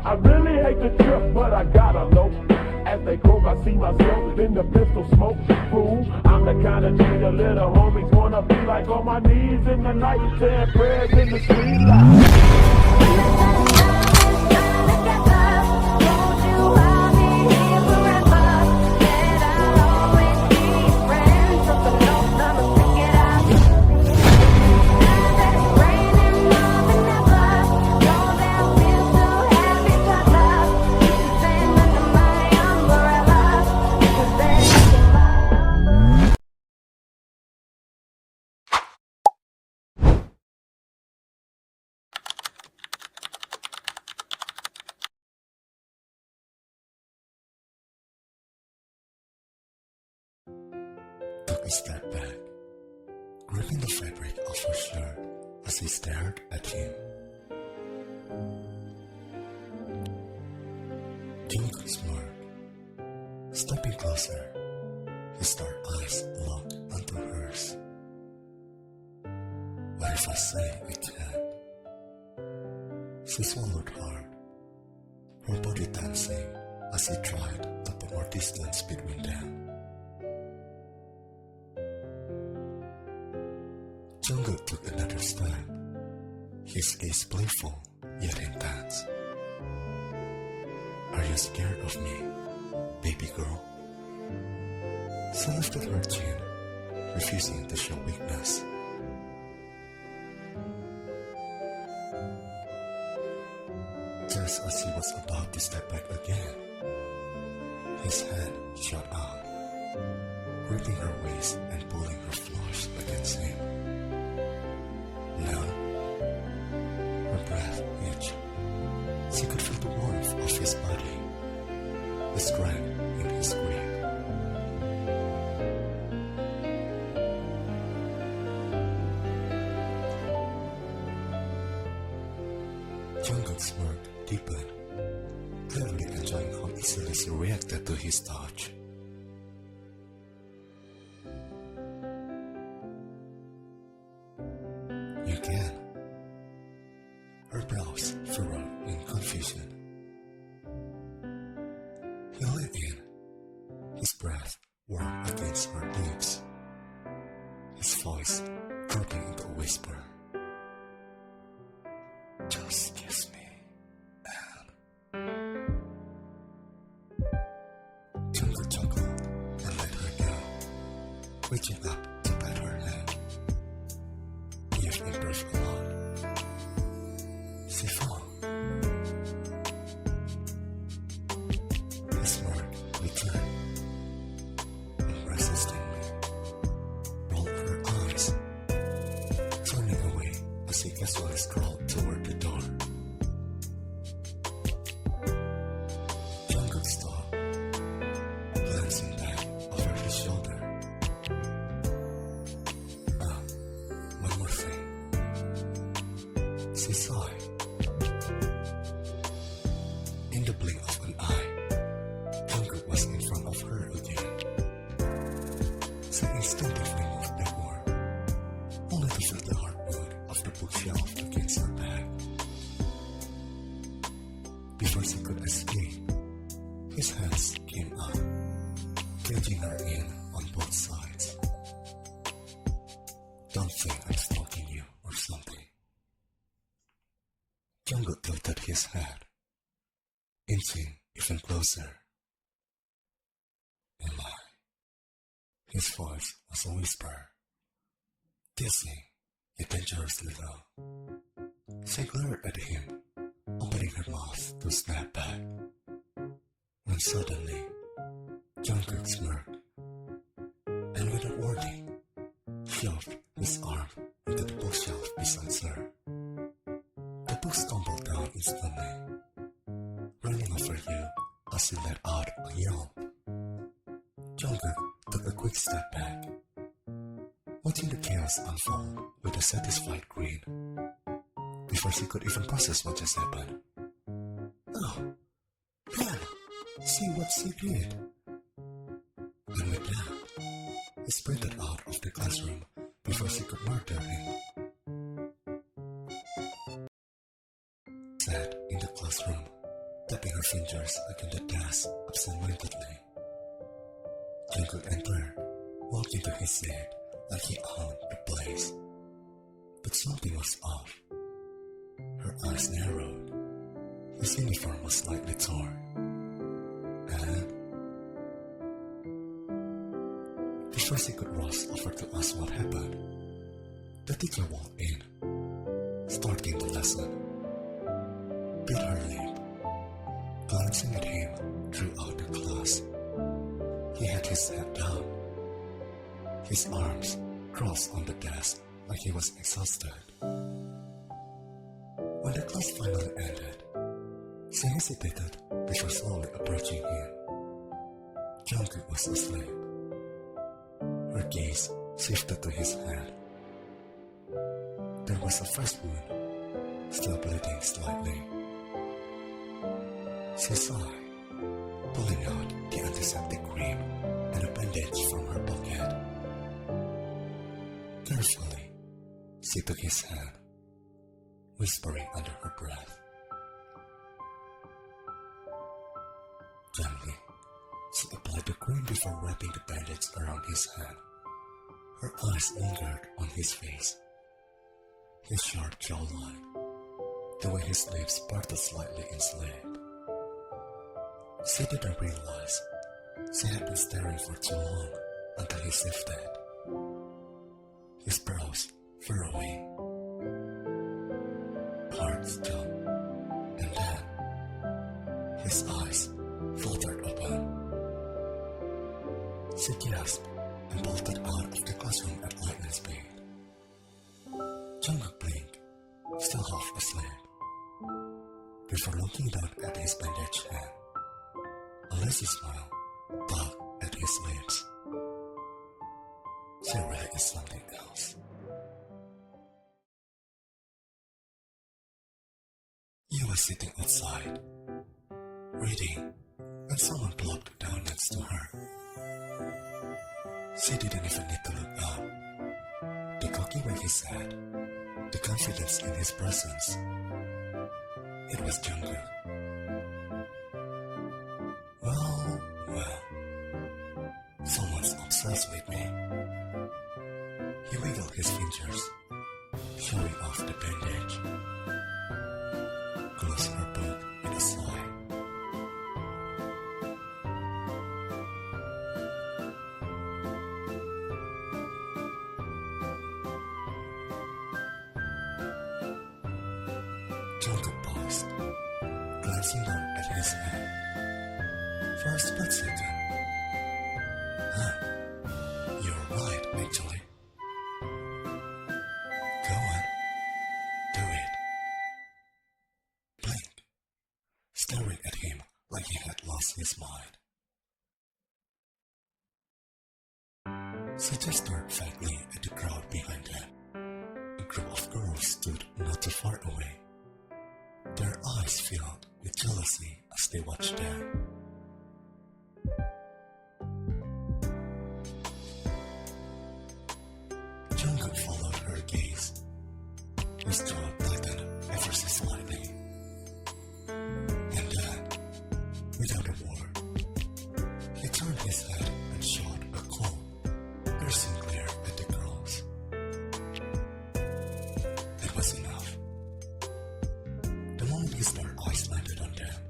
I really hate the trip, but I gotta low. As they croak, I see myself in the pistol smoke. Fool, I'm the kind of G the little homies wanna be like, on my knees in the night, saying prayers in the street light. Took a step back, gripping the fabric of her shirt as he stared at him. Jungkook smirked. Stepping closer, his dark eyes locked onto hers. What if I say I can't? She swallowed hard, her body tensing as he tried to put more distance between them. Jungkook took another step, his gaze playful yet intense. Are you scared of me, baby girl? She lifted her chin, refusing to show weakness. Just as he was about to step back again, his hand shot out, gripping her waist and pulling her flush against him. Now, her breath itched. She could feel the warmth of his body, the strength in his grip. Jungkook's smirk deepened, clearly enjoying how easily she reacted to his touch. You can. Her brows furrowed in confusion. He leaned in, his breath warm against her lips, his voice dropping into a whisper. Just kiss me, and Jungkook chuckled and let her go, reaching up to pat her head. You've improved a lot. She fell. His smirk returned, unresistingly, rolled her eyes, turning away as he casually strolled toward the door. Jungkook stopped, glancing back over his shoulder. One more thing. She sighed. In the blink of an eye, Jungkook was in front of her again. She instinctively moved backward, only to feel the hardwood of the bookshelf against her back. Before she could escape, his hands came up, caging her in on both sides. Don't think I'm stalking you or something. Jungkook tilted his head, inching even closer. Am I? His voice was a whisper, teasing yet dangerously low. She glared at him, opening her mouth to snap back. When suddenly, Jungkook smirked, and without warning, shoved his arm into the bookshelf beside her. The books tumbled down instantly, running over you as he let out a yelp. Jungkook took a quick step back, watching the chaos unfold with a satisfied grin. Before she could even process what just happened. Oh, man, see what she did. And with that, he sprinted out of the classroom before she could murder him. Sat in the classroom, tapping her fingers against the desk absent-mindedly. Jungkook entered, walked into his seat like he owned the place. But something was off. Her eyes narrowed. His uniform was slightly torn. And before she could rush over to ask what happened, the teacher walked in, starting the lesson. Bit her lip, glancing at him throughout the class. He had his head down, his arms crossed on the desk like he was exhausted. When the class finally ended, she hesitated before slowly approaching him. Jungkook was asleep. Her gaze shifted to his hand. There was a fresh wound, still bleeding slightly. She sighed, pulling out the antiseptic cream and a bandage from her pocket. Carefully, she took his hand, whispering under her breath. Gently, she applied the cream before wrapping the bandage around his hand. Her eyes lingered on his face, his sharp jawline, the way his lips parted slightly in sleep. She didn't realize she had been staring for too long until he shifted, his brows furrowing, hearts jumped, and then his eyes fluttered open. She gasped and bolted out of the classroom at lightning speed. Jungkook blinked, still half asleep, before looking down at his bandaged hand. A lazy smile tugged at his lips. She really is something else. He was sitting outside, reading, when someone plopped down next to her. She didn't even need to look up. The cocky way he sat, the confidence in his presence. It was Jungkook. Well, someone's obsessed with me. He wiggled his fingers, showing off the bandage. Closed her book with a sigh. Jungkook paused, glancing down at his hand. For a split second. You're right, actually. Go on, do it. Blink, staring at him like he had lost his mind. She gestured vaguely at the crowd behind them. A group of girls stood not too far away, their eyes filled with jealousy as they watched them. Jungkook followed her gaze, his jaw tightened ever so slightly. And then, without a word, he turned his head and shot a cold, piercing glare at the girls. It was enough. The moment his dark eyes landed on them,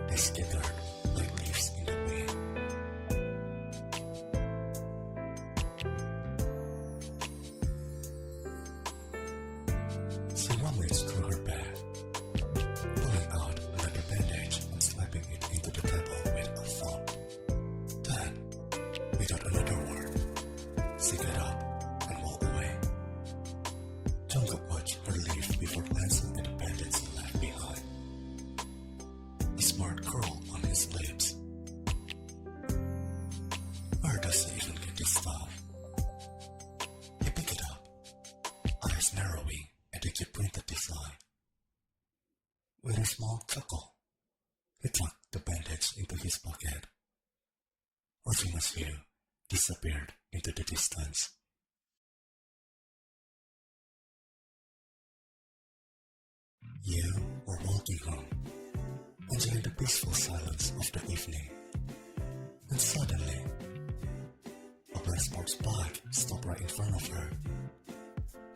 they scattered like leaves in the wind. She rummaged through her bag, pulling out another bandage and slapping it into the table with a thump. Then, without another word, she got up and walked away. Jungkook watched her leave before glancing at the bandage he left behind. A smart curl on his lips. Where does he even get this stuff? He picked it up, eyes narrowing at the printed design. With a small chuckle, he tucked the bandage into his pocket. Watching his view disappeared into the distance. You were walking home, enjoying the peaceful silence of the evening. And suddenly, a black sports bike stopped right in front of her,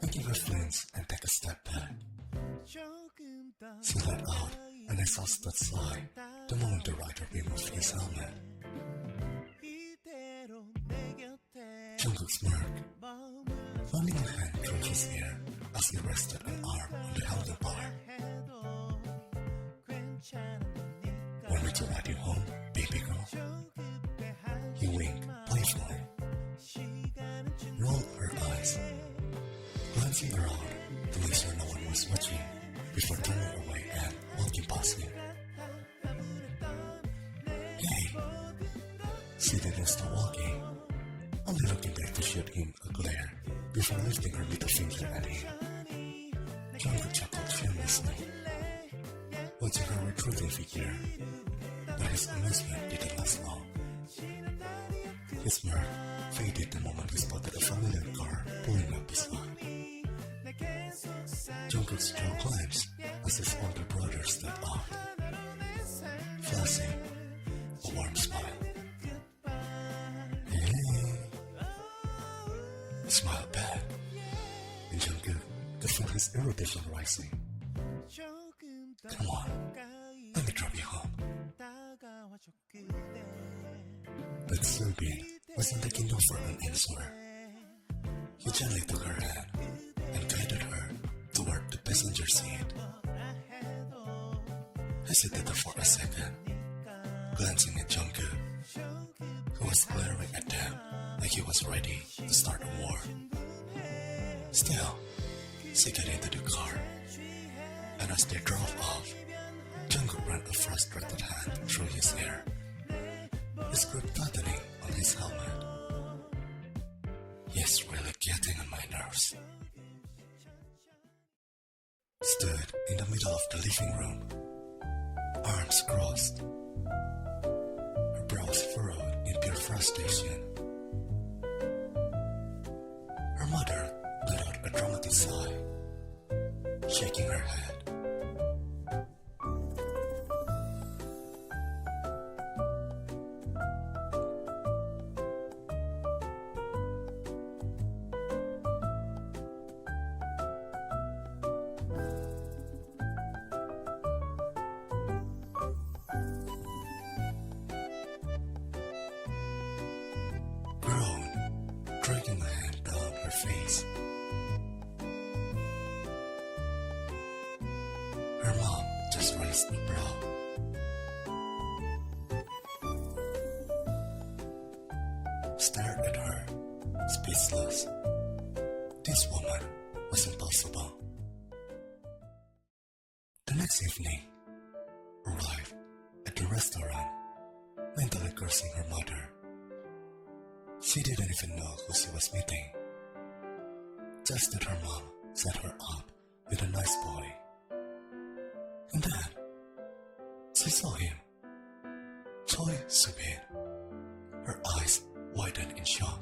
making her flinch and take a step back. She let out an exhausted sigh the moment the rider removed his helmet. Jungkook smirked, running a hand through his hair as he rested an arm on the handlebar. "Want me to ride you home, baby girl?" He winked playfully, rolled her eyes, glancing around to make sure no one was watching before turning away and walking past him. "Hey!" She didn't stop walking, only looking back to shoot him a glare before lifting her middle finger at him. Jungkook chuckled shamelessly, watching her retreating figure, but his amusement didn't last long. His mirth faded the moment he spotted a familiar car pulling up beside. Jungkook's jaw clenched as his older brother stepped out, flashing a warm smile. "Hey!" He smiled back, and Jungkook could feel his irritation rising. "Come on, let me drop you home." But Soobin wasn't taking no for an answer. He gently took her hand and guided her toward the passenger seat. Hesitated for a second, glancing at Jungkook, who was glaring at them like he was ready to start a war. Still, she got into the car, and as they drove off, Jungkook ran a frustrated hand through his hair, his grip tightening on his helmet. "He's really getting on my nerves." Stood in the middle of the living room, arms crossed, her brows furrowed in pure frustration. Her mother let out a dramatic sigh, shaking her head. Dragging a hand down her face. Her mom just raised a brow. Stared at her, speechless. This woman was impossible. The next evening, arrived at the restaurant, mentally cursing her mother. She didn't even know who she was meeting. Just that her mom set her up with a nice boy. And then, she saw him. Choi Soobin. Her eyes widened in shock.